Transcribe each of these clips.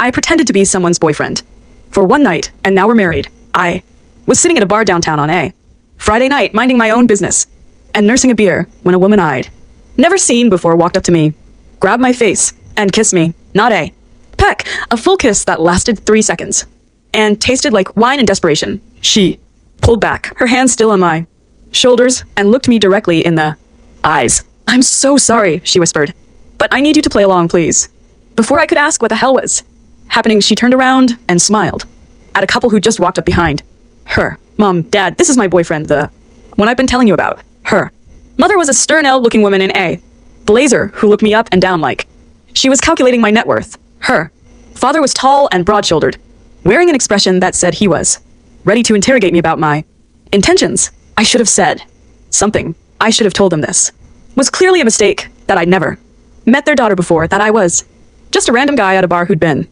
I pretended to be someone's boyfriend. For one night, and now we're married. I was sitting at a bar downtown on a Friday night, minding my own business, and nursing a beer when a woman I'd never seen before walked up to me, grabbed my face, and kissed me. Not a peck, a full kiss that lasted 3 seconds, and tasted like wine and desperation. She pulled back, her hand still on my shoulders, and looked me directly in the eyes. "I'm so sorry," she whispered, "but I need you to play along, please." Before I could ask what the hell was happening, she turned around and smiled at a couple who just walked up behind her. "Mom, Dad, this is my boyfriend, the one I've been telling you about." Her mother was a stern-looking woman in a blazer who looked me up and down like she was calculating my net worth. Her father was tall and broad-shouldered, wearing an expression that said he was ready to interrogate me about my intentions. I should have said something. I should have told them this was clearly a mistake, that I'd never met their daughter before, that I was just a random guy at a bar who'd been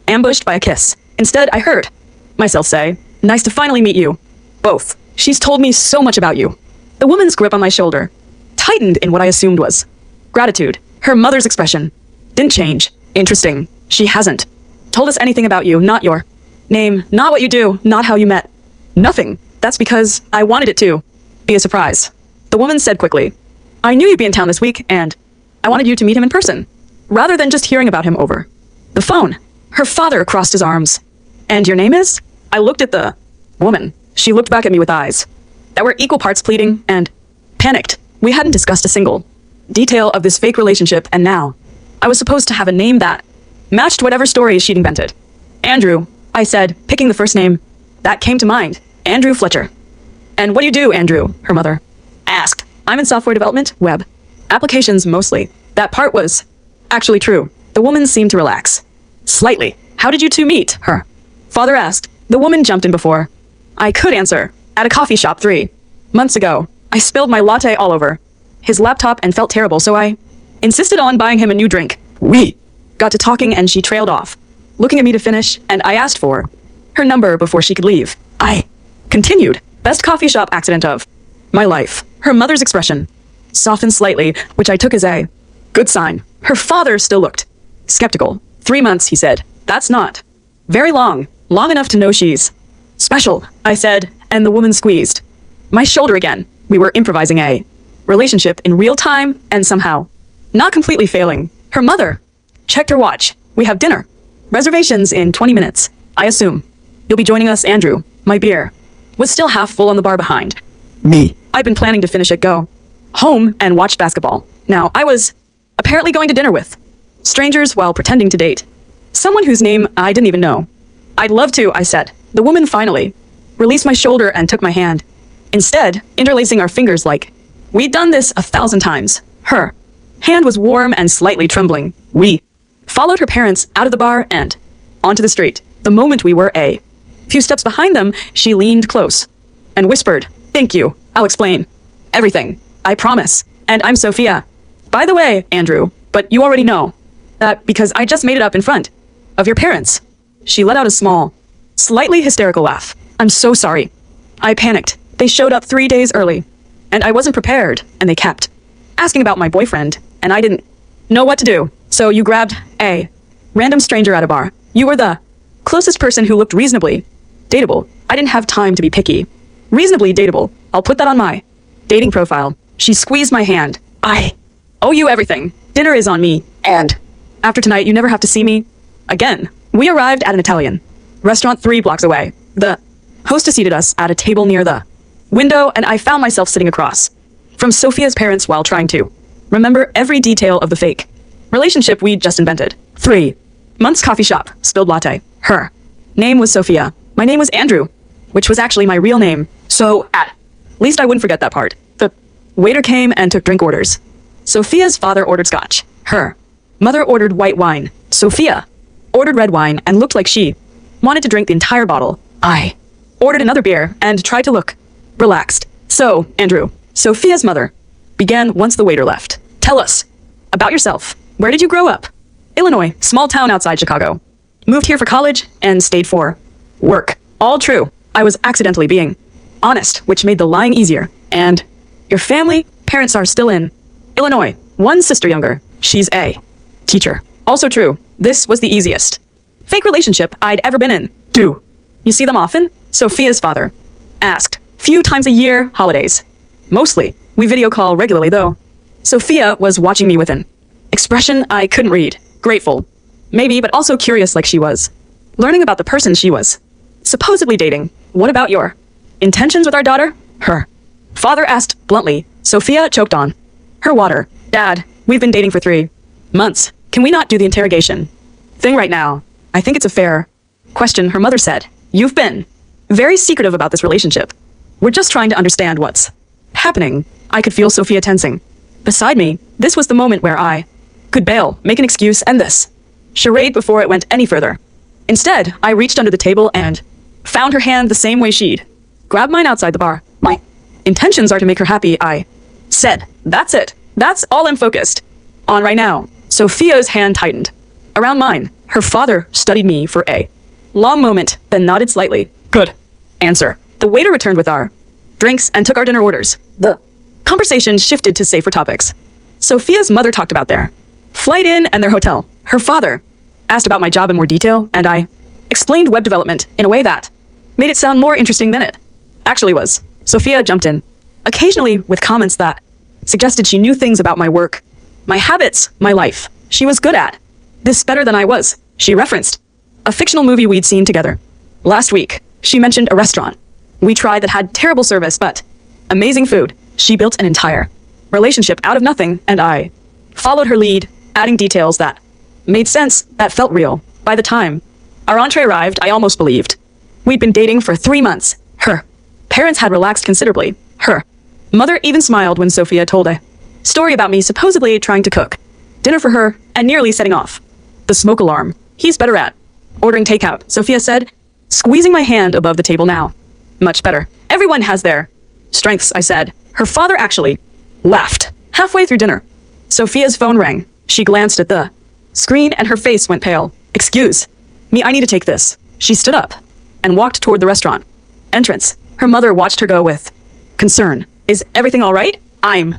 ambushed by a kiss. Instead, I heard myself say, "Nice to finally meet you both. She's told me so much about you." The woman's grip on my shoulder tightened in what I assumed was gratitude. Her mother's expression didn't change. "Interesting. She hasn't told us anything about you, not your name, not what you do, not how you met. Nothing. That's because I wanted it to be a surprise." The woman said quickly, "I knew you'd be in town this week, and I wanted you to meet him in person, rather than just hearing about him over the phone." Her father crossed his arms. "And your name is?" I looked at the woman. She looked back at me with eyes that were equal parts pleading and panicked. We hadn't discussed a single detail of this fake relationship, and now I was supposed to have a name that matched whatever stories she'd invented. "Andrew," I said, picking the first name that came to mind. "Andrew Fletcher." "And what do you do, Andrew?" her mother asked. "I'm in software development, web applications mostly." That part was actually true. The woman seemed to relax slightly. "How did you two meet?" her father asked. The woman jumped in before I could answer. "At a coffee shop 3 months ago. I spilled my latte all over his laptop and felt terrible, so I insisted on buying him a new drink. We got to talking and she trailed off, looking at me to finish, and I asked for her number before she could leave. I continued. Best coffee shop accident of my life." Her mother's expression softened slightly, which I took as a good sign. Her father still looked skeptical. 3 months, he said. "That's not very long. Long enough to know she's special," I said, and the woman squeezed my shoulder again. We were improvising a relationship in real time and somehow not completely failing. Her mother checked her watch. "We have dinner reservations in 20 minutes. I assume you'll be joining us, Andrew." My beer was still half full on the bar behind me. I'd been planning to finish it, go home, and watch basketball. Now I was apparently going to dinner with strangers while pretending to date someone whose name I didn't even know. "I'd love to," I said. The woman finally released my shoulder and took my hand, instead interlacing our fingers like we'd done this 1,000 times. Her hand was warm and slightly trembling. We followed her parents out of the bar and onto the street. The moment we were a few steps behind them, she leaned close and whispered, "Thank you. I'll explain everything. I promise. And I'm Sophia. By the way, Andrew, but you already know that because I just made it up in front of your parents." She let out a small, slightly hysterical laugh. "I'm so sorry. I panicked. They showed up 3 days early, and I wasn't prepared, and they kept asking about my boyfriend, and I didn't know what to do. So you grabbed a random stranger at a bar. You were the closest person who looked reasonably dateable. I didn't have time to be picky. Reasonably dateable. I'll put that on my dating profile." She squeezed my hand. "I owe you everything. Dinner is on me, and after tonight you never have to see me again." We arrived at an Italian restaurant 3 blocks away. The hostess seated us at a table near the window, and I found myself sitting across from Sophia's parents while trying to remember every detail of the fake relationship we'd just invented. 3 months coffee shop, spilled latte. Her name was Sophia. My name was Andrew, which was actually my real name, so at least I wouldn't forget that part. The waiter came and took drink orders. Sophia's father ordered scotch. Her mother ordered white wine. Sophia ordered red wine and looked like she wanted to drink the entire bottle. I ordered another beer and tried to look relaxed. "So, Andrew," Sophia's mother began once the waiter left. "Tell us about yourself. Where did you grow up?" "Illinois, small town outside Chicago. Moved here for college and stayed for work." "All true." I was accidentally being honest, which made the lying easier. "And your family?" "Parents are still in Illinois. One sister younger. She's a teacher." "Also true." This was the easiest fake relationship I'd ever been in. Do you see them often? Sophia's father asked. Few times a year, holidays. Mostly. We video call regularly though. Sophia was watching me with an expression I couldn't read. Grateful. Maybe, but also curious like she was. Learning about the person she was supposedly dating. What about your intentions with our daughter? Her father asked bluntly. Sophia choked on her water. Dad, we've been dating for 3 months. Can we not do the interrogation thing right now? I think it's a fair question, her mother said. You've been very secretive about this relationship. We're just trying to understand what's happening. I could feel Sophia tensing beside me. This was the moment where I could bail, make an excuse, end this charade before it went any further. Instead, I reached under the table and found her hand the same way she'd grabbed mine outside the bar. My intentions are to make her happy, I said. That's it. That's all I'm focused on right now. Sophia's hand tightened around mine. Her father studied me for a long moment, then nodded slightly. Good answer. The waiter returned with our drinks and took our dinner orders. The conversation shifted to safer topics. Sophia's mother talked about their flight in and their hotel. Her father asked about my job in more detail, and I explained web development in a way that made it sound more interesting than it actually was. Sophia jumped in, occasionally with comments that suggested she knew things about my work, my habits, my life. She was good at this better than I was. She referenced a fictional movie we'd seen together. Last week, she mentioned a restaurant we tried that had terrible service but amazing food. She built an entire relationship out of nothing, and I followed her lead, adding details that made sense, that felt real. By the time our entree arrived, I almost believed we'd been dating for 3 months. Her parents had relaxed considerably. Her mother even smiled when Sophia told a story about me supposedly trying to cook dinner for her and nearly setting off the smoke alarm. He's better at ordering takeout, Sophia said, squeezing my hand above the table now. Much better. Everyone has their strengths, I said. Her father actually laughed halfway through dinner. Sophia's phone rang. She glanced at the screen and her face went pale. Excuse me, I need to take this. She stood up and walked toward the restaurant entrance. Her mother watched her go with concern. Is everything all right? I'm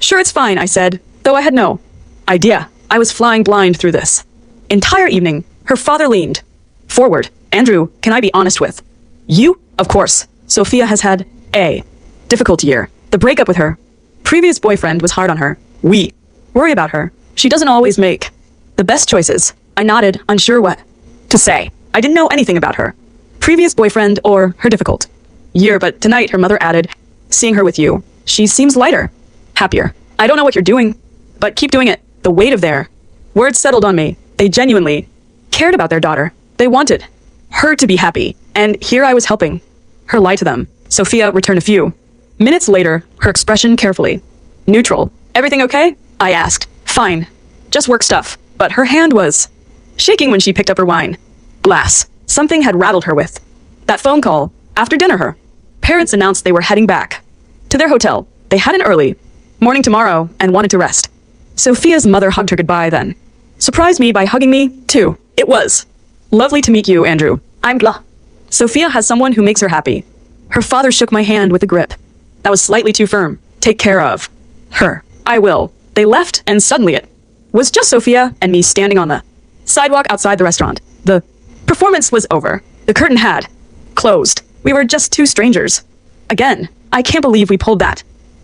sure it's fine, I said, though I had no idea I was flying blind through this entire evening. Her father leaned forward. Andrew, can I be honest with you? Of course. Sophia has had a difficult year. The breakup with her previous boyfriend was hard on her. We worry about her. She doesn't always make the best choices. I nodded, unsure what to say. I didn't know anything about her previous boyfriend or her difficult year, but tonight her mother added, seeing her with you, she seems lighter, happier. I don't know what you're doing, but keep doing it. The weight of their words settled on me. They genuinely cared about their daughter. They wanted her to be happy, and here I was helping her lie to them. Sophia returned a few minutes later, her expression carefully neutral. Everything okay? I asked. Fine. Just work stuff. But her hand was shaking when she picked up her wine glass. Something had rattled her with that phone call. After dinner, her parents announced they were heading back to their hotel. They had an early morning tomorrow and wanted to rest. Sophia's mother hugged her goodbye, then surprised me by hugging me, too. It was lovely to meet you, Andrew. I'm glad Sophia has someone who makes her happy. Her father shook my hand with a grip that was slightly too firm. Take care of her. I will. They left, and suddenly it was just Sophia and me standing on the sidewalk outside the restaurant. The performance was over. The curtain had closed. We were just two strangers. Again, I can't believe we pulled that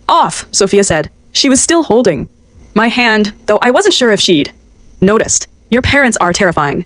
off, Sophia said. She was still holding my hand, though I wasn't sure if she'd noticed. Your parents are terrifying.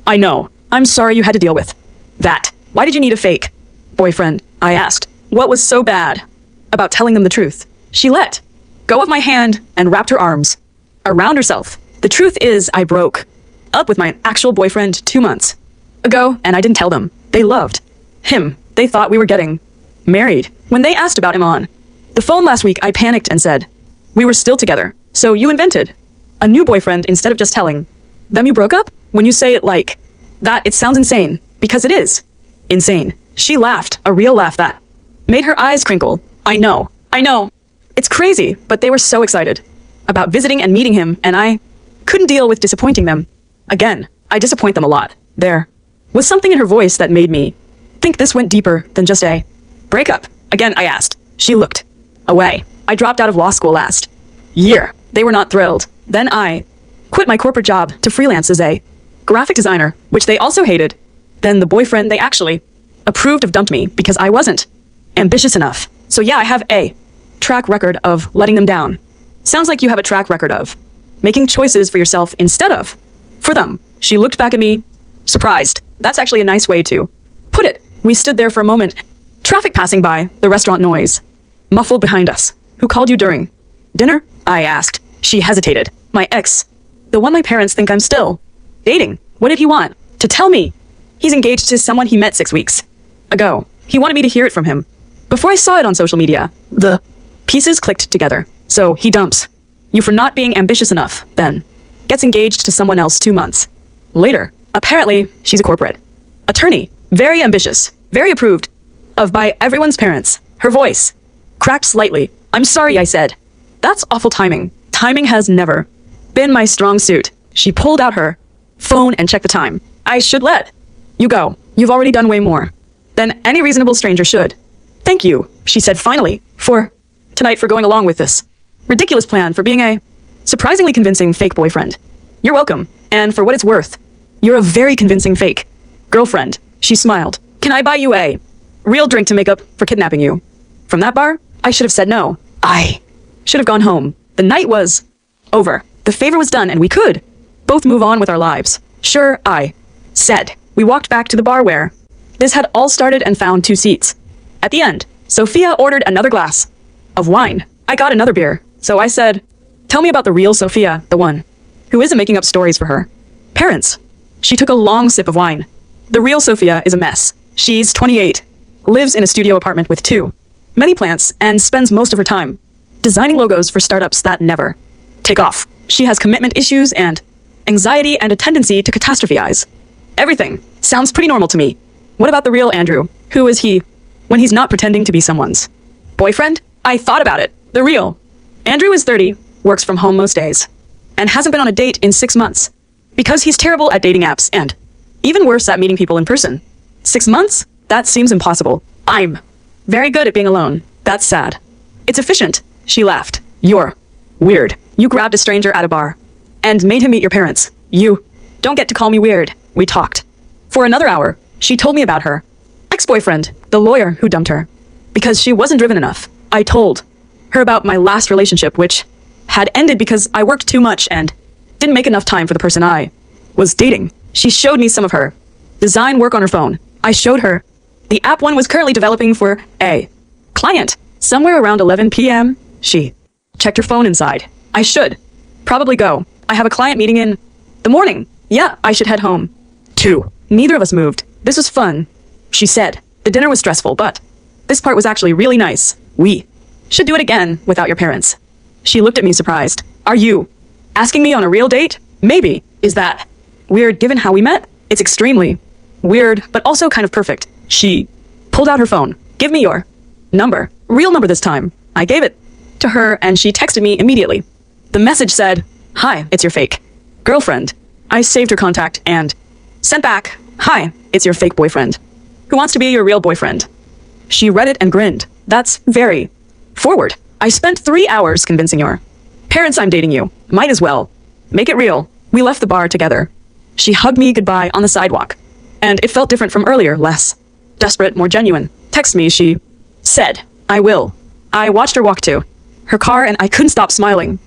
I know. I'm sorry you had to deal with that. Why did you need a fake boyfriend? I asked. What was so bad about telling them the truth? She let go of my hand and wrapped her arms around herself. The truth is, I broke up with my actual boyfriend 2 months ago, and I didn't tell them. They loved him. They thought we were getting married. When they asked about him on the phone last week, I panicked and said we were still together. So you invented a new boyfriend instead of just telling them you broke up? When you say it like that, it sounds insane, because it is insane. She laughed, a real laugh that made her eyes crinkle. I know. It's crazy, but they were so excited about visiting and meeting him, and I couldn't deal with disappointing them. Again, I disappoint them a lot. There was something in her voice that made me think this went deeper than just a breakup. Again, I asked. She looked away. I dropped out of law school last year. They were not thrilled. Then I quit my corporate job to freelance as a graphic designer, which they also hated. Then the boyfriend they actually approved of dumped me because I wasn't ambitious enough. So yeah, I have a track record of letting them down. Sounds like you have a track record of making choices for yourself instead of for them. She looked back at me, surprised. That's actually a nice way to put it. We stood there for a moment. Traffic passing by, the restaurant noise muffled behind us. Who called you during dinner? I asked. She hesitated. My ex. The one my parents think I'm still dating. What did he want? To tell me. He's engaged to someone he met 6 weeks ago. He wanted me to hear it from him. Before I saw it on social media, the pieces clicked together. So he dumps you for not being ambitious enough, then gets engaged to someone else 2 months later. Apparently, she's a corporate attorney. Very ambitious. Very approved of by everyone's parents. Her voice cracked slightly. I'm sorry, I said. That's awful timing. Timing has never been my strong suit. She pulled out her phone and checked the time. I should let you go. You've already done way more than any reasonable stranger should. Thank you, she said finally, for tonight, for going along with this ridiculous plan, for being a surprisingly convincing fake boyfriend. You're welcome. And for what it's worth, you're a very convincing fake girlfriend. She smiled. Can I buy you a real drink to make up for kidnapping you from that bar? I should have said no. I should have gone home. The night was over. The favor was done and we could both move on with our lives. Sure, I said. We walked back to the bar where this had all started and found 2 seats. At the end, Sophia ordered another glass of wine. I got another beer. So I said, tell me about the real Sophia, the one who isn't making up stories for her parents. She took a long sip of wine. The real Sophia is a mess. She's 28, lives in a studio apartment with many plants, and spends most of her time designing logos for startups that never take off. She has commitment issues and anxiety and a tendency to catastrophize everything. Sounds pretty normal to me. What about the real Andrew? Who is he when he's not pretending to be someone's boyfriend? I thought about it. The real Andrew is 30, works from home most days, and hasn't been on a date in 6 months because he's terrible at dating apps and even worse at meeting people in person. 6 months? That seems impossible. I'm very good at being alone. That's sad. It's efficient. She laughed. You're weird. You grabbed a stranger at a bar and made him meet your parents. You don't get to call me weird. We talked for another hour. She told me about her ex-boyfriend, the lawyer who dumped her because she wasn't driven enough. I told her about my last relationship, which had ended because I worked too much and didn't make enough time for the person I was dating. She showed me some of her design work on her phone. I showed her the app one was currently developing for a client. Somewhere around 11 p.m., she checked her phone inside. I should probably go. I have a client meeting in the morning. Yeah, I should head home. 2. Neither of us moved. This was fun, she said. The dinner was stressful, but this part was actually really nice. We should do it again without your parents. She looked at me surprised. Are you asking me on a real date? Maybe. Is that weird given how we met? It's extremely weird, but also kind of perfect. She pulled out her phone. Give me your number. Real number this time. I gave it to her and she texted me immediately. The message said, hi, it's your fake girlfriend. I saved her contact and sent back, hi, it's your fake boyfriend. Who wants to be your real boyfriend? She read it and grinned. That's very forward. I spent 3 hours convincing your parents I'm dating you. Might as well make it real. We left the bar together. She hugged me goodbye on the sidewalk. And it felt different from earlier, less desperate, more genuine. Text me, she said. I will. I watched her walk to her car and I couldn't stop smiling.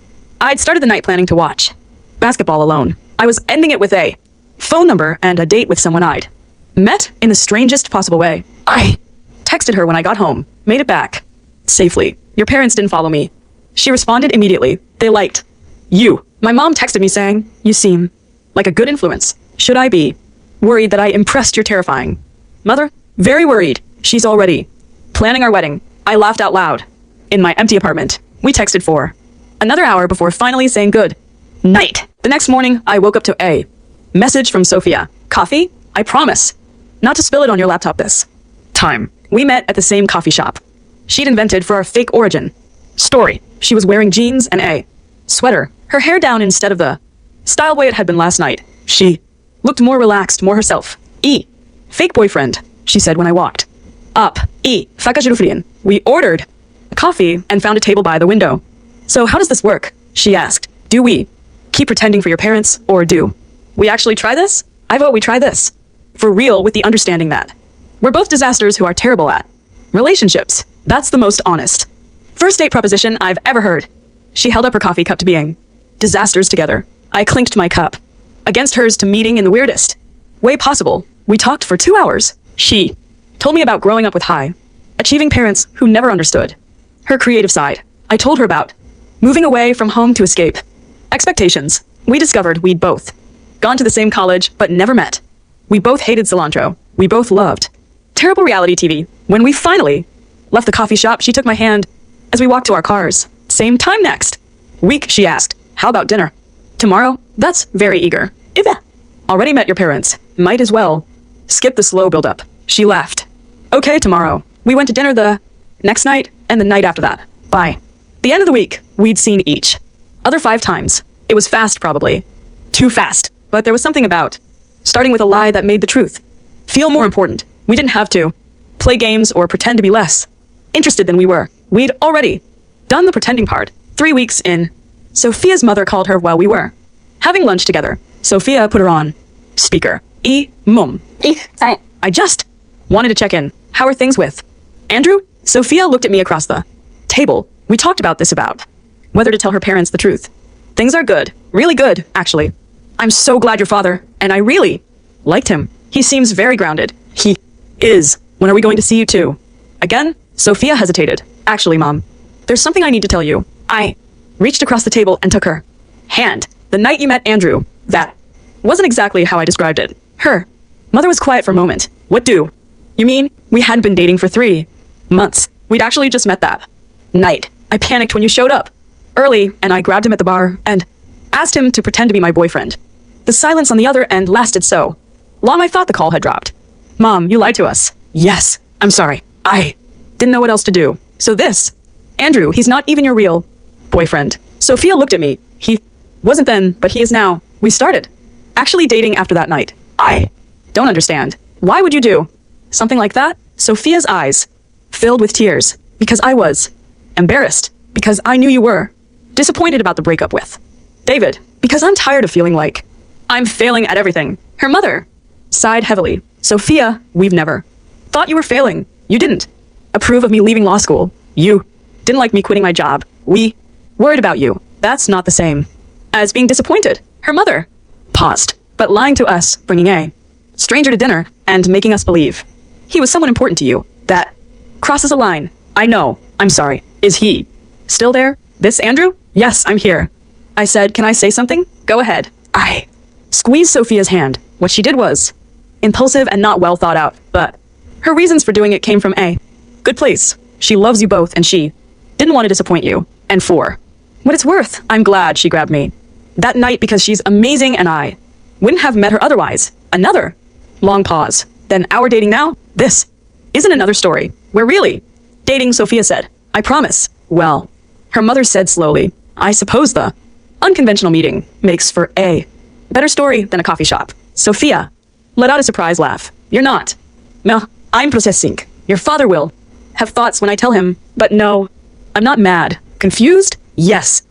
I'd started the night planning to watch basketball alone. I was ending it with a phone number and a date with someone I'd met in the strangest possible way. I texted her when I got home, made it back safely. Your parents didn't follow me. She responded immediately. They liked you. My mom texted me saying, you seem like a good influence. Should I be worried that I impressed your terrifying mother? Very worried. She's already planning our wedding. I laughed out loud. In my empty apartment, we texted for another hour before finally saying good night. The next morning, I woke up to a message from Sophia. Coffee? I promise not to spill it on your laptop this time. We met at the same coffee shop she'd invented for our fake origin story. She was wearing jeans and a sweater, her hair down instead of the style way it had been last night. She looked more relaxed, more herself. Fake boyfriend, she said when I walked up. Fakajirufrian. We ordered a coffee and found a table by the window. So how does this work? She asked. Do we keep pretending for your parents, or do we actually try this? I vote we try this. For real, with the understanding that we're both disasters who are terrible at relationships. That's the most honest first date proposition I've ever heard. She held up her coffee cup to being disasters together. I clinked my cup against hers to meeting in the weirdest way possible. We talked for 2 hours. She told me about growing up with high achieving parents who never understood her creative side. I told her about moving away from home to escape expectations. We discovered we'd both gone to the same college but never met. We both hated cilantro. We both loved terrible reality TV. When we finally left the coffee shop, she took my hand as we walked to our cars. Same time next week, she asked, how about dinner? Tomorrow? That's very eager. Already met your parents. Might as well skip the slow build-up. She laughed. Okay, tomorrow. We went to dinner the next night and the night after that. By the end of the week, we'd seen each other 5 times. It was fast, probably. Too fast. But there was something about starting with a lie that made the truth feel more important. We didn't have to play games or pretend to be less interested than we were. We'd already done the pretending part. 3 weeks in, Sophia's mother called her while we were having lunch together. Sophia put her on speaker. Mum. I just wanted to check in. How are things with Andrew? Sophia looked at me across the table. We talked about this, about whether to tell her parents the truth. Things are good. Really good, actually. I'm so glad your father, and I really liked him. He seems very grounded. He is. When are we going to see you two? Again? Sophia hesitated. Actually, Mom, there's something I need to tell you. I reached across the table and took her hand. The night you met Andrew, that wasn't exactly how I described it. Her mother was quiet for a moment. What do you mean? We hadn't been dating for 3 months. We'd actually just met that night. I panicked when you showed up early, and I grabbed him at the bar and asked him to pretend to be my boyfriend. The silence on the other end lasted so long I thought the call had dropped. Mom, you lied to us. Yes, I'm sorry. I didn't know what else to do. So this, Andrew, he's not even your real boyfriend. Sophia looked at me. He wasn't then, but he is now. We started actually dating after that night. I don't understand. Why would you do something like that? Sophia's eyes filled with tears. Because I was embarrassed. Because I knew you were disappointed about the breakup with David. Because I'm tired of feeling like I'm failing at everything. Her mother sighed heavily. Sophia, we've never thought you were failing. You didn't approve of me leaving law school. You didn't like me quitting my job. We worried about you. That's not the same as being disappointed. Her mother paused, but lying to us, bringing a stranger to dinner and making us believe he was someone important to you. That crosses a line. I know. I'm sorry. Is he still there? This Andrew? Yes, I'm here. I said, can I say something? Go ahead. I squeezed Sophia's hand. What she did was impulsive and not well thought out, but her reasons for doing it came from a good place. She loves you both, and she didn't want to disappoint you. And for what it's worth, I'm glad she grabbed me that night because she's amazing and I wouldn't have met her otherwise. Another long pause. Then our dating now? This isn't another story. We're really dating, Sophia said. I promise. Well, her mother said slowly, I suppose the unconventional meeting makes for a better story than a coffee shop. Sophia let out a surprised laugh. You're not. No, I'm processing. Your father will have thoughts when I tell him, but no, I'm not mad. Confused? Yes.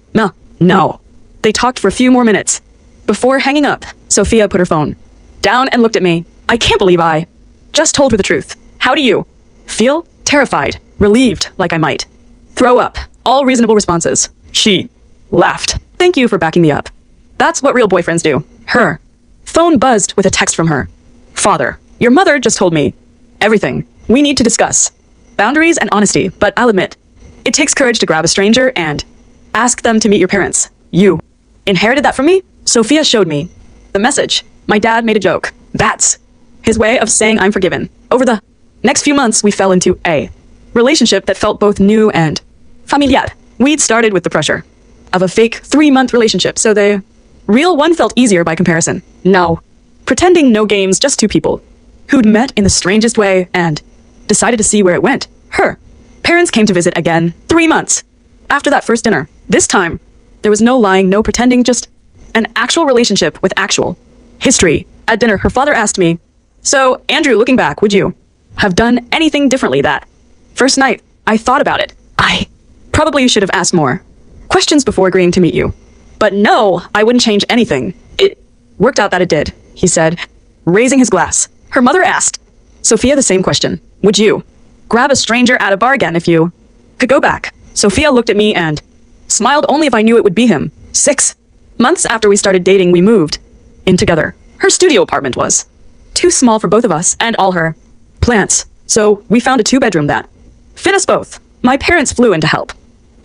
No. They talked for a few more minutes. Before hanging up, Sophia put her phone down and looked at me. I can't believe I just told her the truth. How do you feel? Terrified, relieved, like I might throw up. All reasonable responses. She laughed. Thank you for backing me up. That's what real boyfriends do. Her phone buzzed with a text from her father. Your mother just told me everything we need to discuss. Boundaries and honesty, but I'll admit, it takes courage to grab a stranger and ask them to meet your parents. You inherited that from me? Sophia showed me the message. My dad made a joke. That's his way of saying I'm forgiven. Over the next few months, we fell into a relationship that felt both new and familiar. We'd started with the pressure of a fake 3-month relationship, so the real one felt easier by comparison. No. Pretending, no games, just 2 people who'd met in the strangest way and decided to see where it went. Her parents came to visit again 3 months after that first dinner. This time, there was no lying, no pretending, just an actual relationship with actual history. At dinner, her father asked me, so, Andrew, looking back, would you have done anything differently that first night? I thought about it. I probably should have asked more questions before agreeing to meet you. But no, I wouldn't change anything. It worked out that it did, he said. raising his glass. Her mother asked Sophia the same question. Would you grab a stranger at a bar again if you could go back? Sophia looked at me and smiled only if I knew it would be him. 6 months after we started dating, we moved in together. Her studio apartment was too small for both of us and all her plants, so we found a 2-bedroom that fit us both. My parents flew in to help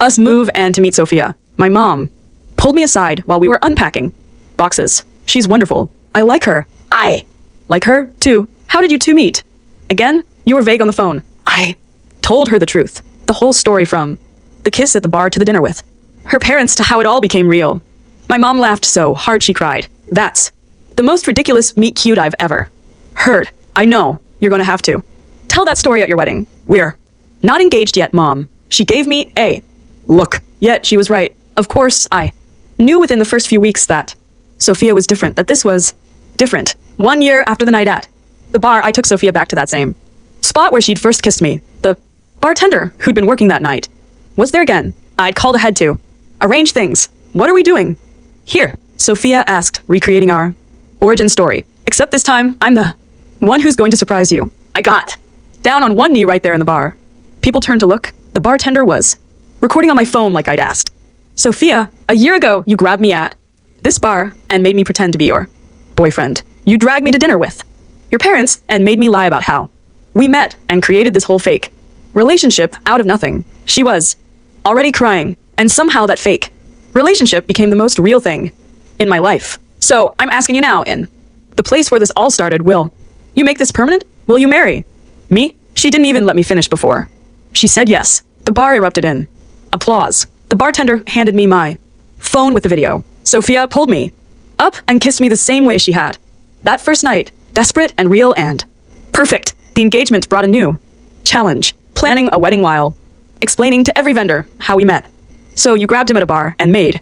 us move and to meet Sophia. My mom pulled me aside while we were unpacking boxes. She's wonderful. I like her. I like her, too. How did you two meet? Again, you were vague on the phone. I told her the truth. The whole story from the kiss at the bar to the dinner with her parents to how it all became real. My mom laughed so hard she cried. That's the most ridiculous meet cute I've ever heard. I know, you're gonna have to tell that story at your wedding. We're not engaged yet, Mom. She gave me a look. Yet she was right. Of course, I knew within the first few weeks that Sophia was different, that this was different. 1 year after the night at the bar, I took Sophia back to that same spot where she'd first kissed me. The bartender who'd been working that night was there again. I'd called ahead to arrange things. What are we doing here? Sophia asked, recreating our origin story. Except this time, I'm the one who's going to surprise you. I got down on one knee right there in the bar. People turned to look. The bartender was recording on my phone like I'd asked. Sophia, a year ago, you grabbed me at this bar and made me pretend to be your boyfriend. You dragged me to dinner with your parents and made me lie about how we met and created this whole fake relationship out of nothing. She was already crying, and somehow that fake relationship became the most real thing in my life. So I'm asking you now, in the place where this all started, will you make this permanent? Will you marry me? She didn't even let me finish before she said yes. The bar erupted in applause. The bartender handed me my phone with the video. Sophia pulled me up and kissed me the same way she had that first night, desperate and real and perfect. The engagement brought a new challenge, planning a wedding while explaining to every vendor how we met. So you grabbed him at a bar and made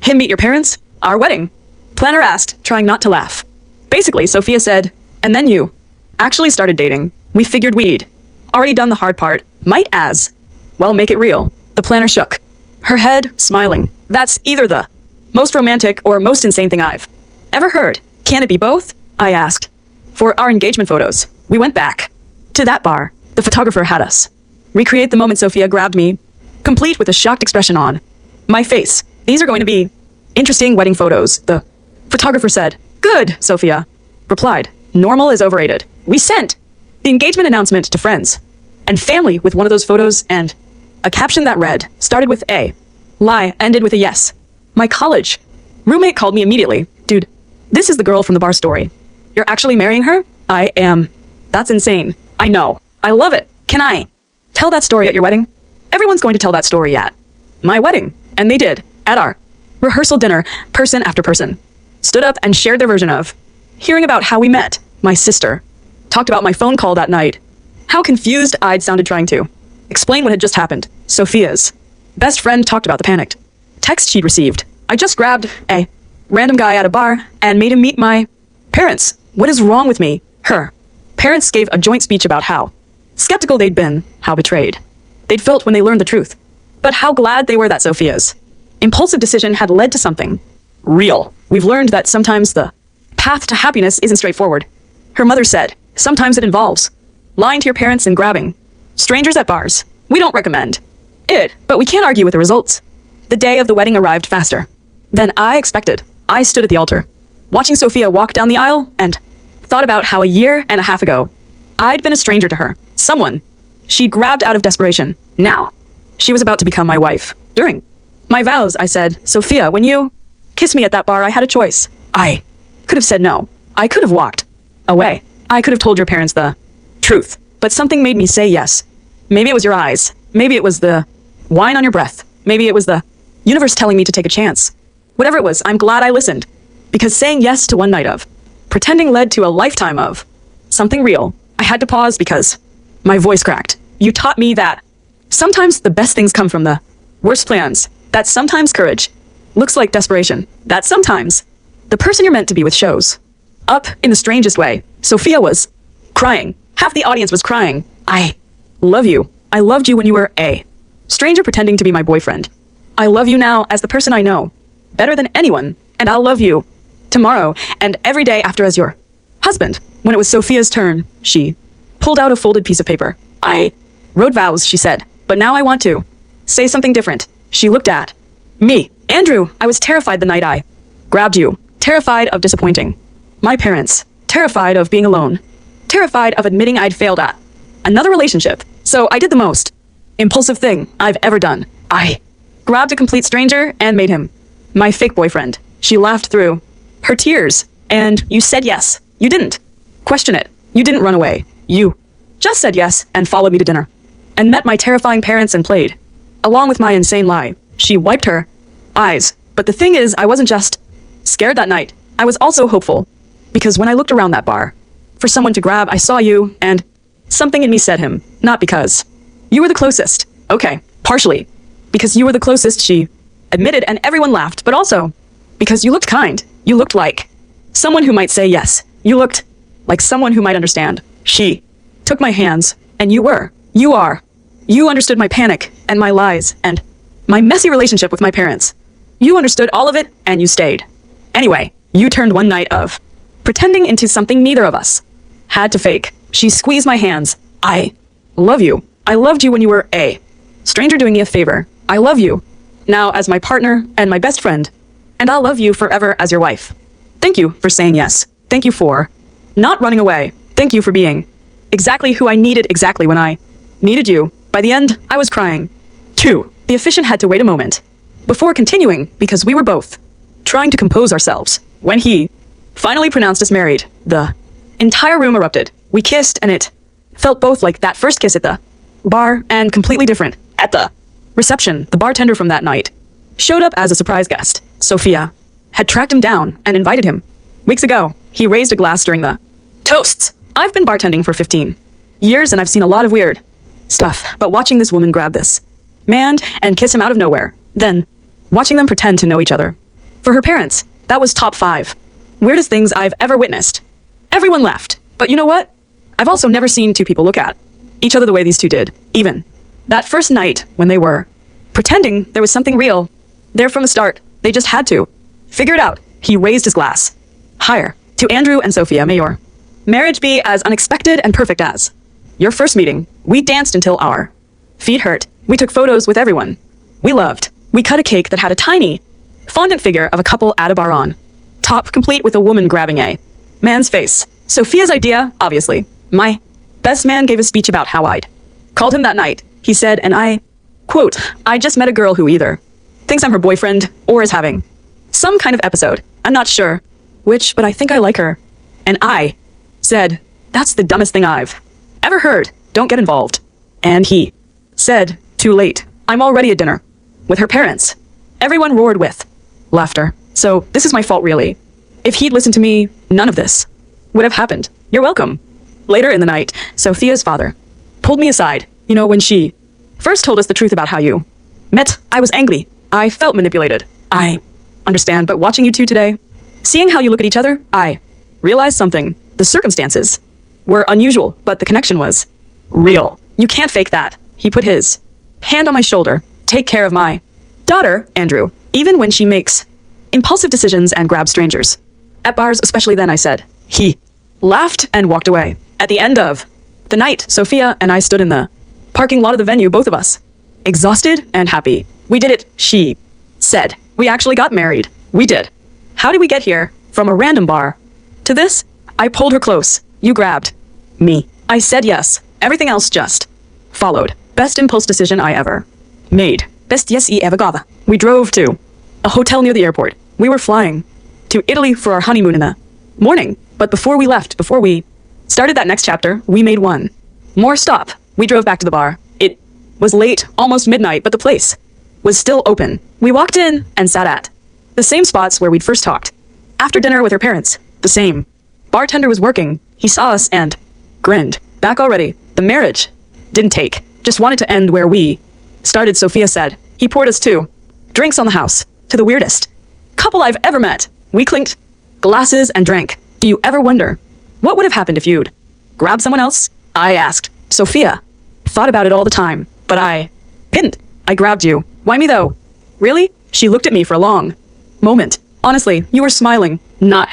him meet your parents? Our wedding planner asked, trying not to laugh. Basically, Sophia said, and then you actually started dating. We figured we'd already done the hard part. Might as well make it real. The planner shook her head, smiling. That's either the most romantic or most insane thing I've ever heard. Can it be both? I asked. For our engagement photos, we went back to that bar. The photographer had us recreate the moment Sophia grabbed me, complete with a shocked expression on my face. These are going to be interesting wedding photos, the photographer said. Good, Sophia replied. Normal is overrated. We sent the engagement announcement to friends and family with one of those photos and a caption that read, started with a lie, ended with a yes. My college roommate called me immediately. Dude, this is the girl from the bar story. You're actually marrying her? I am. That's insane. I know. I love it. Can I tell that story at your wedding? Everyone's going to tell that story at my wedding. And they did. At our rehearsal dinner, person after person stood up and shared their version of hearing about how we met. My sister talked about my phone call that night. How confused I'd sounded trying to explain what had just happened. Sophia's best friend talked about the panicked text she'd received. I just grabbed a random guy at a bar and made him meet my parents. What is wrong with me? Her parents gave a joint speech about how skeptical they'd been, how betrayed they'd felt when they learned the truth, but how glad they were that Sophia's impulsive decision had led to something real. We've learned that sometimes the path to happiness isn't straightforward. Her mother said, sometimes it involves lying to your parents and grabbing strangers at bars. We don't recommend it, but we can't argue with the results. The day of the wedding arrived faster than I expected. I stood at the altar, watching Sophia walk down the aisle, and thought about how a year and a half ago, I'd been a stranger to her. Someone she grabbed out of desperation. Now, she was about to become my wife. During my vows, I said, Sophia, when you kissed me at that bar, I had a choice. I could have said no. I could have walked away. I could have told your parents the truth. But something made me say yes. Maybe it was your eyes. Maybe it was the wine on your breath. Maybe it was the universe telling me to take a chance. Whatever it was, I'm glad I listened. Because saying yes to one night of pretending led to a lifetime of something real. I had to pause because my voice cracked. You taught me that sometimes the best things come from the worst plans. That sometimes courage looks like desperation. That sometimes the person you're meant to be with shows up in the strangest way. Sophia was crying. Half the audience was crying. I love you. I loved you when you were a stranger pretending to be my boyfriend. I love you now as the person I know better than anyone, and I'll love you tomorrow and every day after as your husband. When it was Sophia's turn, she pulled out a folded piece of paper. I wrote vows, she said, but now I want to say something different. She looked at me. Andrew, I was terrified the night I grabbed you. Terrified of disappointing my parents. Terrified of being alone. Terrified of admitting I'd failed at another relationship. So I did the most impulsive thing I've ever done. I grabbed a complete stranger and made him my fake boyfriend. She laughed through her tears. And you said yes. You didn't question it. You didn't run away. You just said yes and followed me to dinner. And met my terrifying parents and played along with my insane lie. She wiped her eyes. But the thing is, I wasn't just scared that night. I was also hopeful. Because when I looked around that bar for someone to grab, I saw you, and something in me said him. Not because you were the closest. Okay, partially. Because you were the closest, she admitted, and everyone laughed. But also, because you looked kind. You looked like someone who might say yes. You looked like someone who might understand. She took my hands, and you are. You understood my panic, and my lies, and my messy relationship with my parents. You understood all of it, and you stayed. Anyway, you turned one night of pretending into something neither of us had to fake. She squeezed my hands. I love you. I loved you when you were a stranger doing me a favor. I love you now as my partner and my best friend. And I'll love you forever as your wife. Thank you for saying yes. Thank you for not running away. Thank you for being exactly who I needed exactly when I needed you. By the end, I was crying. 2. The officiant had to wait a moment before continuing because we were both trying to compose ourselves. When he finally pronounced us married, the entire room erupted. We kissed, and it felt both like that first kiss at the bar and completely different at the reception. The bartender from that night showed up as a surprise guest. Sophia had tracked him down and invited him. Weeks ago, he raised a glass during the toasts. I've been bartending for 15 years, and I've seen a lot of weird stuff, but watching this woman grab this man and kiss him out of nowhere, then watching them pretend to know each other for her parents, that was top 5 weirdest things I've ever witnessed. Everyone left. But you know what? I've also never seen two people look at each other the way these two did. Even that first night when they were pretending there was something real there from the start. They just had to figure it out. He raised his glass higher to Andrew and Sophia. May your marriage be as unexpected and perfect as your first meeting. We danced until our feet hurt. We took photos with everyone we loved. We cut a cake that had a tiny fondant figure of a couple at a bar on top, complete with a woman grabbing a man's face. Sophia's idea, obviously. My best man gave a speech about how I'd called him that night. He said, and I quote, I just met a girl who either thinks I'm her boyfriend or is having some kind of episode. I'm not sure which, but I think I like her. And I said, that's the dumbest thing I've ever heard. Don't get involved. And he said, too late. I'm already at dinner with her parents. Everyone roared with laughter. So this is my fault, really. If he'd listened to me, none of this would have happened. You're welcome. Later in the night, Sophia's father pulled me aside. You know, when she first told us the truth about how you met, I was angry. I felt manipulated. I understand, but watching you two today, seeing how you look at each other, I realized something. The circumstances were unusual, but the connection was real. You can't fake that. He put his hand on my shoulder. Take care of my daughter, Andrew, even when she makes impulsive decisions and grabs strangers at bars, especially then, I said. He laughed and walked away. At the end of the night, Sophia and I stood in the parking lot of the venue, both of us, exhausted and happy. We did it, she said. We actually got married. We did. How did we get here? From a random bar to this? I pulled her close. You grabbed me. I said yes. Everything else just followed. Best impulse decision I ever made. Best yes I ever got. We drove to a hotel near the airport. We were flying to Italy for our honeymoon in the morning. But before we left, before we started that next chapter, we made one more stop. We drove back to the bar. It was late, almost midnight, but the place was still open. We walked in and sat at the same spots where we'd first talked. After dinner with her parents, the same bartender was working. He saw us and grinned. Back already. The marriage didn't take. Just wanted to end where we started, Sophia said. He poured us 2 drinks on the house. To the weirdest couple I've ever met. We clinked glasses and drank. Do you ever wonder what would have happened if you'd grabbed someone else? I asked. Sophia thought about it all the time, but I didn't. I grabbed you. Why me though? Really? She looked at me for a long moment. Honestly, you were smiling. Not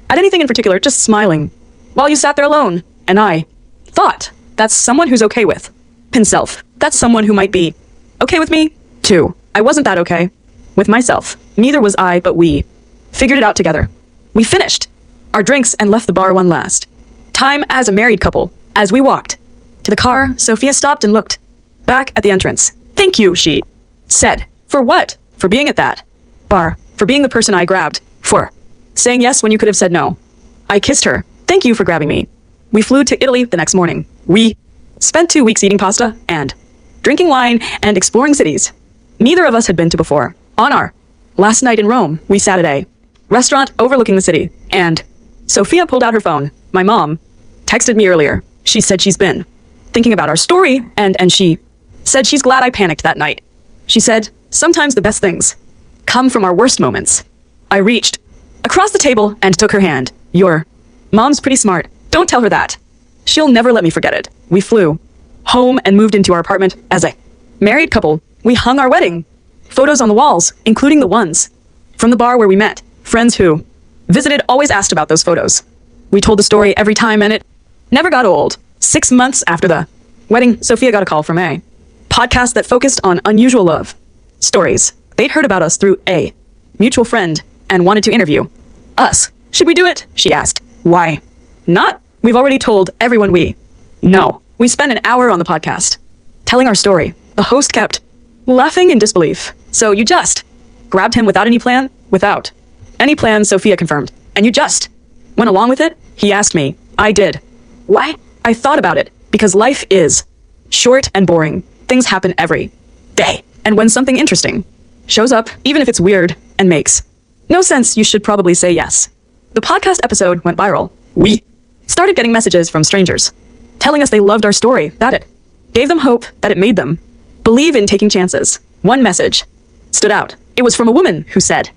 at anything in particular, just smiling. while you sat there alone, and I thought, that's someone who's okay with himself. That's someone who might be okay with me, too. I wasn't that okay with myself. Neither was I, but we figured it out together. We finished our drinks and left the bar one last time as a married couple. As we walked to the car, Sophia stopped and looked back at the entrance. Thank you, she said. For what? For being at that bar. For being the person I grabbed. For saying yes when you could have said no. I kissed her. Thank you for grabbing me. We flew to Italy the next morning. We spent 2 weeks eating pasta and drinking wine and exploring cities neither of us had been to before. On our last night in Rome, we sat at a restaurant overlooking the city, and Sophia pulled out her phone. My mom texted me earlier. She said she's been thinking about our story, and she said she's glad I panicked that night. She said, sometimes the best things come from our worst moments. I reached across the table and took her hand. Your mom's pretty smart. Don't tell her that. She'll never let me forget it. We flew home and moved into our apartment as a married couple. We hung our wedding photos on the walls, including the ones from the bar where we met. Friends who visited always asked about those photos. We told the story every time, and it never got old. 6 months after the wedding, Sophia got a call from a podcast that focused on unusual love stories. They'd heard about us through a mutual friend and wanted to interview us. Should we do it? She asked. Why not? We've already told everyone we know. We spent an hour on the podcast telling our story. The host kept laughing in disbelief. So you just grabbed him without any plan? Without any plan, Sophia confirmed. And you just went along with it? He asked me. I did. Why? I thought about it. Because life is short and boring. Things happen every day. And when something interesting shows up, even if it's weird and makes no sense, you should probably say yes. The podcast episode went viral. We started getting messages from strangers telling us they loved our story, that it gave them hope, that it made them believe in taking chances. One message stood out. It was from a woman who said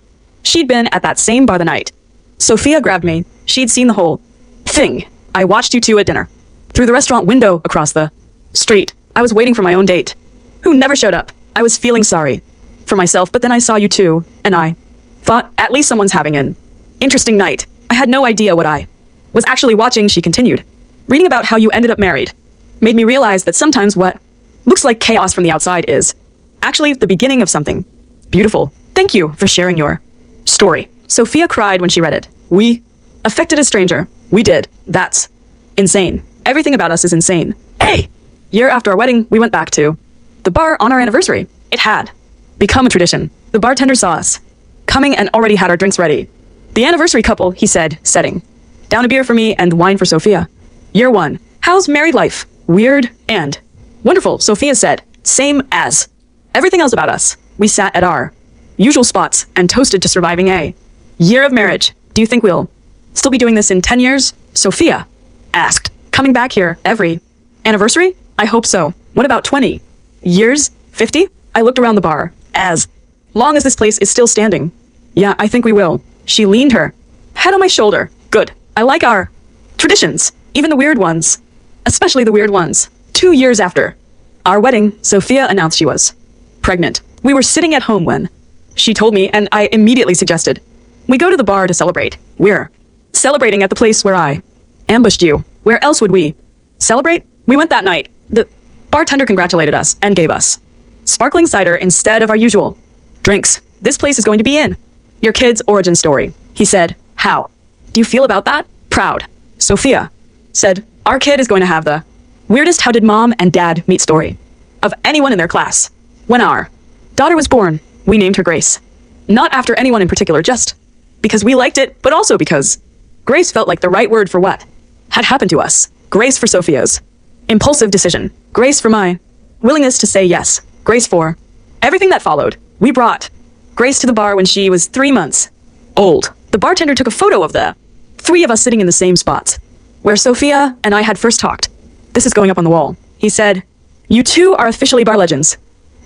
she'd been at that same bar the night Sophia grabbed me. She'd seen the whole thing. I watched you two at dinner through the restaurant window across the street. I was waiting for my own date, who never showed up. I was feeling sorry for myself, but then I saw you two, and I thought, at least someone's having an interesting night. I had no idea what I was actually watching, she continued. Reading about how you ended up married made me realize that sometimes what looks like chaos from the outside is actually the beginning of something beautiful. Thank you for sharing your story. Sophia cried when she read it. We affected a stranger. We did. That's insane. Everything about us is insane. Hey! Year after our wedding, we went back to the bar on our anniversary. It had become a tradition. The bartender saw us coming and already had our drinks ready. The anniversary couple, he said, setting down a beer for me and wine for Sophia. Year 1. How's married life? Weird and wonderful, Sophia said. Same as everything else about us. We sat at our usual spots and toasted to surviving a year of marriage. Do you think we'll still be doing this in 10 years? Sophia asked. Coming back here every anniversary? I hope so. What about 20 years? 50? I looked around the bar. As long as this place is still standing. Yeah, I think we will. She leaned her head on my shoulder. Good. I like our traditions, even the weird ones. Especially the weird ones. 2 years after our wedding, Sophia announced she was pregnant. We were sitting at home when she told me, and I immediately suggested we go to the bar to celebrate. We're celebrating at the place where I ambushed you. Where else would we celebrate? We went that night. The bartender congratulated us and gave us sparkling cider instead of our usual drinks. This place is going to be in your kid's origin story. He said, how do you feel about that? Proud. Sophia said, our kid is going to have the weirdest how did mom and dad meet story of anyone in their class. When our daughter was born, we named her Grace. Not after anyone in particular, just because we liked it, but also because Grace felt like the right word for what had happened to us. Grace for Sophia's impulsive decision. Grace for my willingness to say yes. Grace for everything that followed. We brought Grace to the bar when she was 3 months old. The bartender took a photo of the 3 of us sitting in the same spots where Sophia and I had first talked. This is going up on the wall. He said, you two are officially bar legends.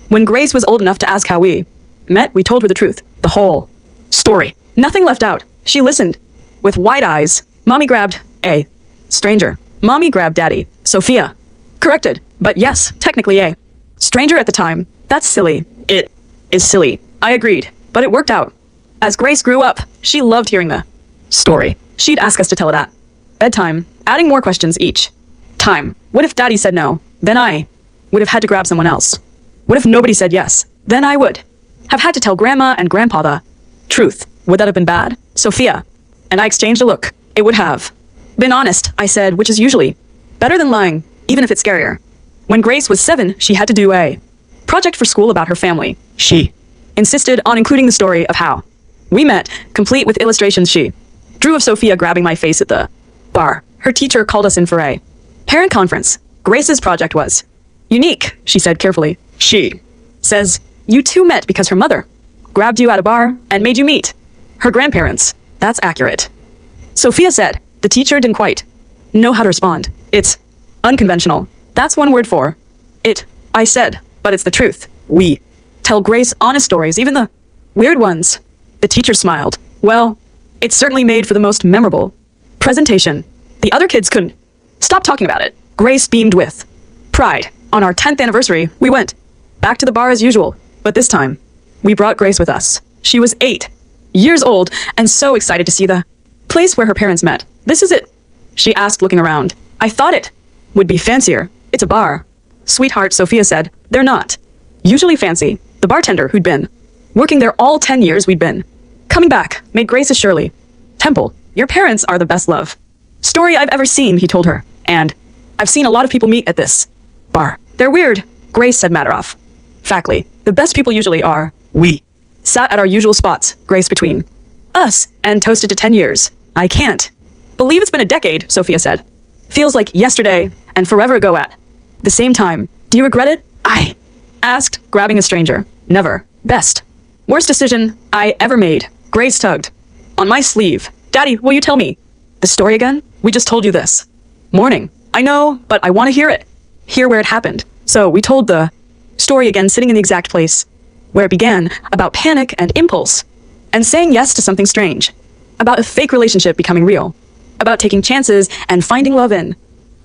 When Grace was old enough to ask how we met, we told her the truth. The whole story. Nothing left out. She listened with wide eyes. Mommy grabbed a stranger. Mommy grabbed daddy. Sophia corrected. But yes, technically a stranger at the time. That's silly. It is silly. I agreed. But it worked out. As Grace grew up, she loved hearing the story. She'd ask us to tell it at Bedtime, adding more questions each time. What if Daddy said no? Then I would have had to grab someone else. What if nobody said yes? Then I would have had to tell Grandma and Grandpa the truth. Would that have been bad? Sophia and I exchanged a look. It would have been honest, I said, which is usually better than lying, even if it's scarier. When Grace was 7, she had to do a project for school about her family. She insisted on including the story of how we met, complete with illustrations she drew of Sophia grabbing my face at the bar. Her teacher called us in for a parent conference. Grace's project was unique, she said carefully. She says, you two met because her mother grabbed you at a bar and made you meet her grandparents. That's accurate. Sophia said. The teacher didn't quite know how to respond. It's unconventional. That's one word for it, I said, but it's the truth. We tell Grace honest stories, even the weird ones. The teacher smiled. Well, it's certainly made for the most memorable presentation. The other kids couldn't stop talking about it. Grace beamed with pride. On our 10th anniversary, we went back to the bar as usual, but this time, we brought Grace with us. She was 8 years old and so excited to see the place where her parents met. This is it, she asked, looking around. I thought it would be fancier. It's a bar. Sweetheart, Sophia said. They're not usually fancy. The bartender, who'd been working there all 10 years we'd been coming back, made Grace a Shirley Temple. Your parents are the best love story I've ever seen, he told her. And I've seen a lot of people meet at this bar. They're weird, Grace said matter-of factly. The best people usually are. We sat at our usual spots, Grace between us, and toasted to 10 years. I can't believe it's been a decade, Sophia said. Feels like yesterday and forever ago at the same time. Do you regret it? I asked, grabbing a stranger. Never. Best. Worst decision I ever made. Grace tugged on my sleeve. Daddy, will you tell me the story again? We just told you this morning. I know, but I want to hear it. Hear where it happened. So we told the story again, sitting in the exact place where it began, about panic and impulse, and saying yes to something strange, about a fake relationship becoming real, about taking chances and finding love in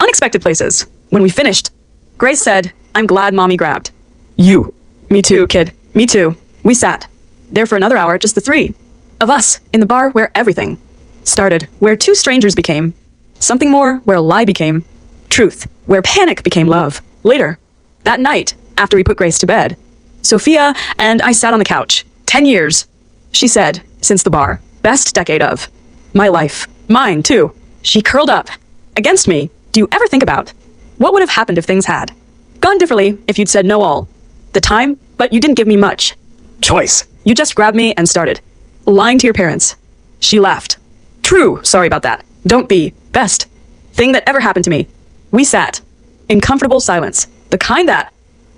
unexpected places. When we finished, Grace said, I'm glad Mommy grabbed you. Me too, kid. Me too. We sat there for another hour, just the three of us, in the bar where everything started, where two strangers became something more, where a lie became truth, where panic became love. Later, that night, after we put Grace to bed, Sophia and I sat on the couch. 10 years, she said, since the bar. Best decade of my life. Mine, too. She curled up against me. Do you ever think about what would have happened if things had gone differently, if you'd said no all the time, but you didn't give me much choice? You just grabbed me and started lying to your parents. She laughed. True, sorry about that. Don't be. Best thing that ever happened to me. We sat in comfortable silence, the kind that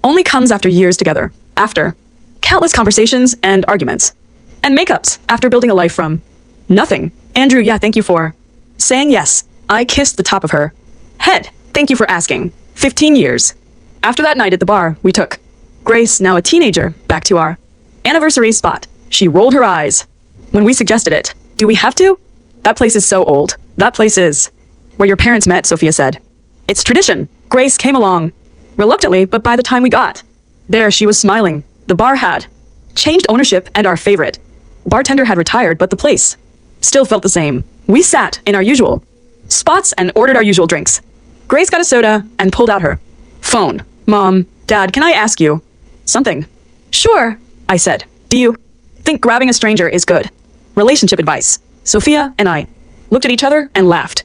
only comes after years together, after countless conversations and arguments, and makeups, after building a life from nothing. Andrew, yeah, thank you for saying yes. I kissed the top of her head. Thank you for asking. 15 years. After that night at the bar, we took Grace, now a teenager, back to our anniversary spot. She rolled her eyes when we suggested it. Do we have to? That place is so old. That place is where your parents met, Sophia said. It's tradition. Grace came along reluctantly, but by the time we got there, she was smiling. The bar had changed ownership and our favorite bartender had retired, but the place still felt the same. We sat in our usual spots and ordered our usual drinks. Grace got a soda and pulled out her phone. Mom, Dad, can I ask you something? Sure, I said. Do you think grabbing a stranger is good relationship advice? Sophia and I looked at each other and laughed.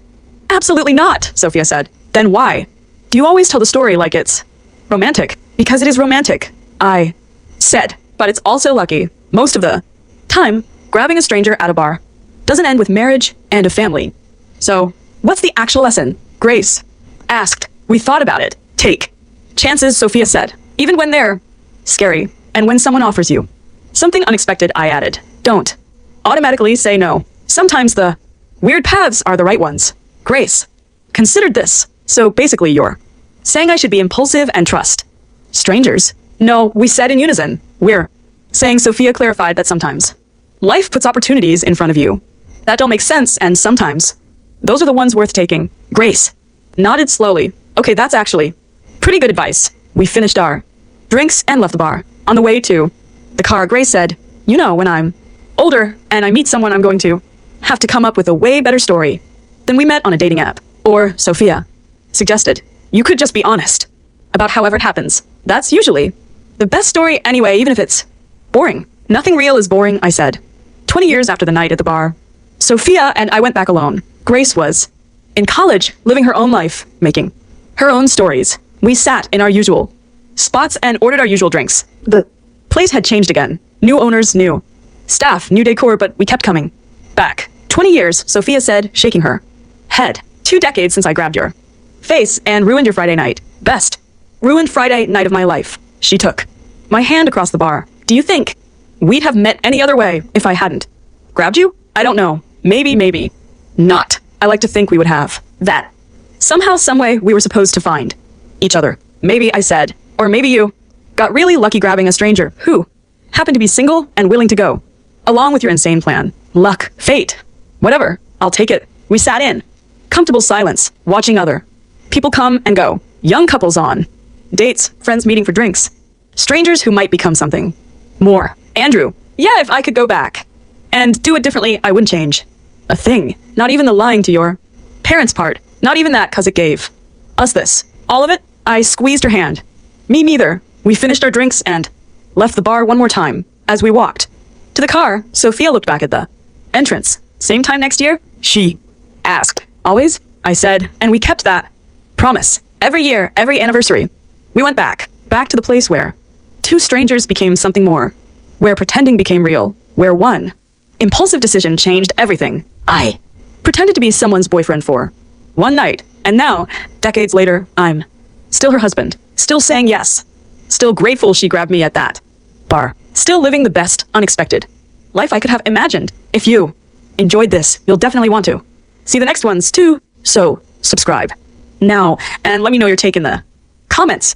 Absolutely not, Sophia said. Then why do you always tell the story like it's romantic? Because it is romantic, I said, but it's also lucky. Most of the time, grabbing a stranger at a bar doesn't end with marriage and a family. So, what's the actual lesson? Grace asked. We thought about it. Take chances, Sophia said, even when they're scary, and when someone offers you something unexpected, I added. Don't automatically say no. Sometimes the weird paths are the right ones. Grace considered this. So basically you're saying I should be impulsive and trust strangers? No, we said in unison. We're saying, Sophia clarified, that sometimes life puts opportunities in front of you that don't make sense, and sometimes those are the ones worth taking. Grace nodded slowly. Okay, that's actually pretty good advice. We finished our drinks and left the bar. On the way to the car, Grace said, you know, when I'm older and I meet someone, I'm going to have to come up with a way better story Then we met on a dating app. Or Sophia suggested, you could just be honest about however it happens. That's usually the best story anyway, even if it's boring. Nothing real is boring, I said. 20 years after the night at the bar, Sophia and I went back alone. Grace was in college, living her own life, making her own stories. We sat in our usual spots and ordered our usual drinks. The place had changed again. New owners, new staff, new decor, but we kept coming back. 20 years, Sophia said, shaking her head. 2 decades since I grabbed your face and ruined your Friday night. Best ruined Friday night of my life. She took my hand across the bar. Do you think we'd have met any other way if I hadn't grabbed you? I don't know. Maybe not. I like to think we would have. That somehow, someway, we were supposed to find each other. Maybe, I said, or maybe you got really lucky grabbing a stranger who happened to be single and willing to go along with your insane plan. Luck, fate, whatever. I'll take it. We sat in comfortable silence, watching other people come and go. Young couples on dates, friends meeting for drinks, strangers who might become something more. Andrew, yeah, if I could go back and do it differently, I wouldn't change a thing. Not even the lying to your parents part. Not even that, 'cause it gave us this. All of it. I squeezed her hand. Me neither. We finished our drinks and left the bar one more time. As we walked to the car, Sophia looked back at the entrance. Same time next year? She asked. Always? I said, and we kept that promise. Every year, every anniversary, we went back to the place where 2 strangers became something more, where pretending became real, where one impulsive decision changed everything. I pretended to be someone's boyfriend for one night, and now, decades later, I'm still her husband, still saying yes, still grateful she grabbed me at that bar, still living the best, unexpected life I could have imagined. If you enjoyed this, you'll definitely want to see the next ones too, so subscribe now and let me know your take in the comments.